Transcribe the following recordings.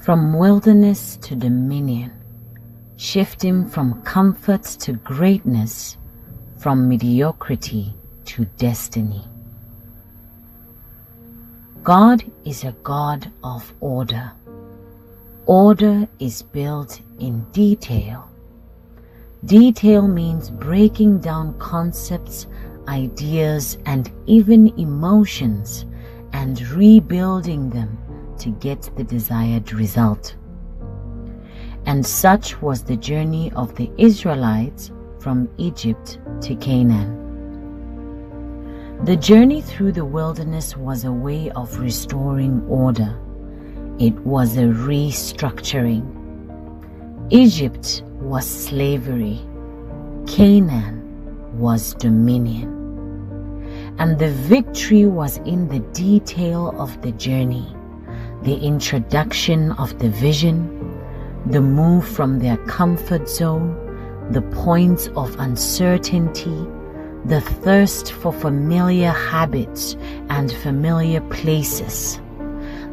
From wilderness to dominion, shifting from comfort to greatness, from mediocrity to destiny. God is a God of order. Order is built in detail. Detail means breaking down concepts, ideas, and even emotions and rebuilding them to get the desired result. And such was the journey of the Israelites from Egypt to Canaan. The journey through the wilderness was a way of restoring order. It was a restructuring. Egypt was slavery. Canaan was dominion. And the victory was in the detail of the journey, the introduction of the vision, the move from their comfort zone, the points of uncertainty, the thirst for familiar habits and familiar places,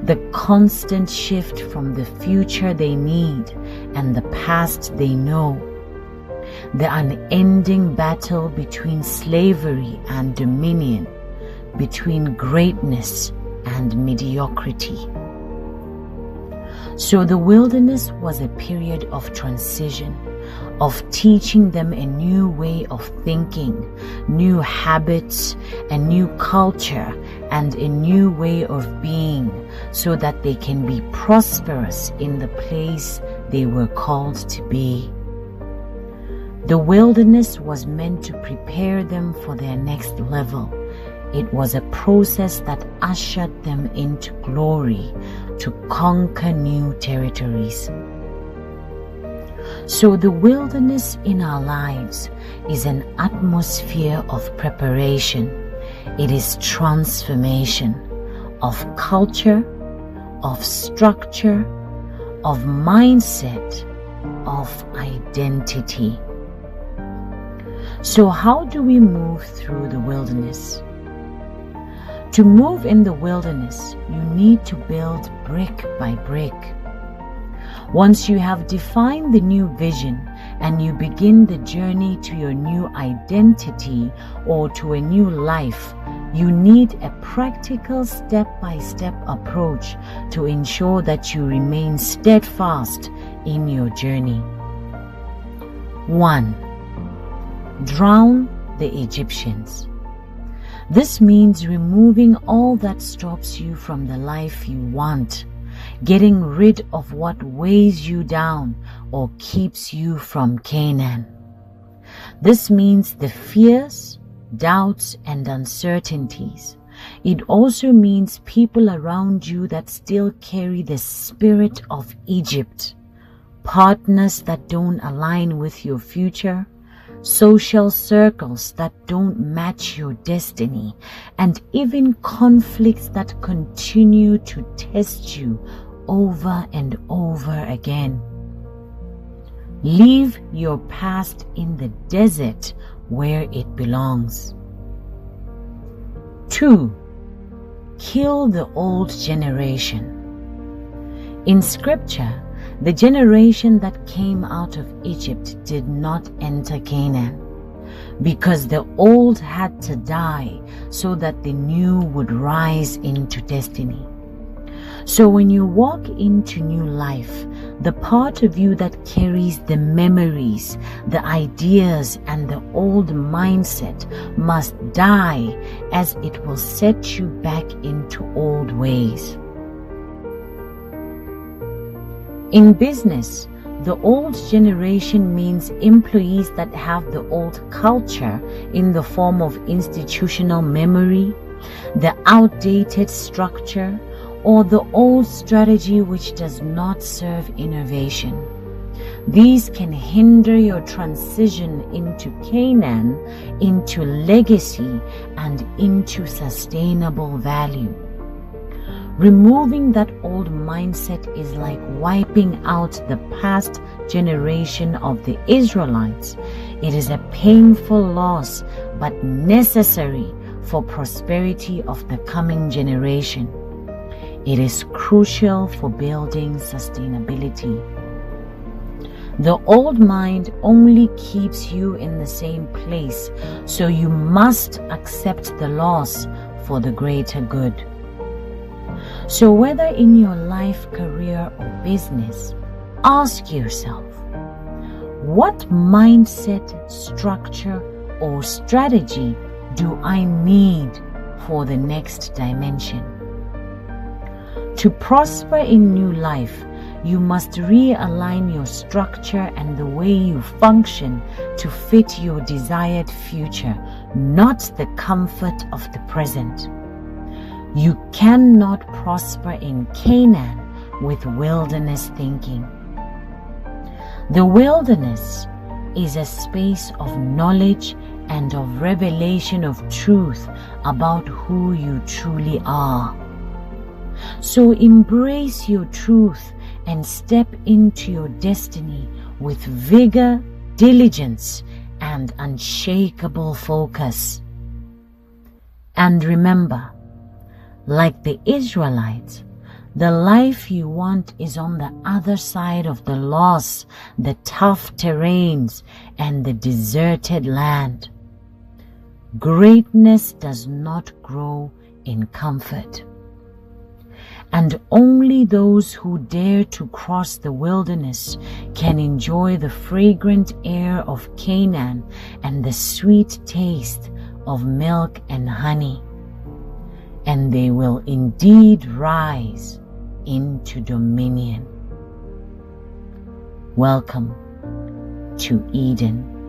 the constant shift from the future they need and the past they know, the unending battle between slavery and dominion, between greatness and mediocrity. So the wilderness was a period of transition, of teaching them a new way of thinking, new habits, a new culture, and a new way of being, so that they can be prosperous in the place they were called to be. The wilderness was meant to prepare them for their next level. It was a process that ushered them into glory to conquer new territories. So the wilderness in our lives is an atmosphere of preparation. It is transformation of culture, of structure, of mindset, of identity. So how do we move through the wilderness? To move in the wilderness, you need to build brick by brick. Once you have defined the new vision and you begin the journey to your new identity or to a new life, you need a practical step-by-step approach to ensure that you remain steadfast in your journey. 1. Drown the Egyptians. This means removing all that stops you from the life you want, getting rid of what weighs you down or keeps you from Canaan. This means the fears, doubts, and uncertainties. It also means people around you that still carry the spirit of Egypt, partners that don't align with your future, social circles that don't match your destiny, and even conflicts that continue to test you over and over again. Leave your past in the desert where it belongs. 2. Kill the old generation. In scripture, the generation that came out of Egypt did not enter Canaan, because the old had to die so that the new would rise into destiny. So when you walk into new life, the part of you that carries the memories, the ideas, and the old mindset must die, as it will set you back into old ways. In business, the old generation means employees that have the old culture in the form of institutional memory, the outdated structure, or the old strategy which does not serve innovation. These can hinder your transition into Canaan, into legacy, and into sustainable value. Removing that old mindset is like wiping out the past generation of the Israelites. It is a painful loss, but necessary for prosperity of the coming generation. It is crucial for building sustainability. The old mind only keeps you in the same place, so you must accept the loss for the greater good. So whether in your life, career, or business, ask yourself, what mindset, structure, or strategy do I need for the next dimension? To prosper in new life, you must realign your structure and the way you function to fit your desired future, not the comfort of the present. You cannot prosper in Canaan with wilderness thinking. The wilderness is a space of knowledge and of revelation of truth about who you truly are. So embrace your truth and step into your destiny with vigor, diligence, and unshakable focus. And remember, like the Israelites, the life you want is on the other side of the loss, the tough terrains, and the deserted land. Greatness does not grow in comfort. And only those who dare to cross the wilderness can enjoy the fragrant air of Canaan and the sweet taste of milk and honey. And they will indeed rise into dominion. Welcome to Eden.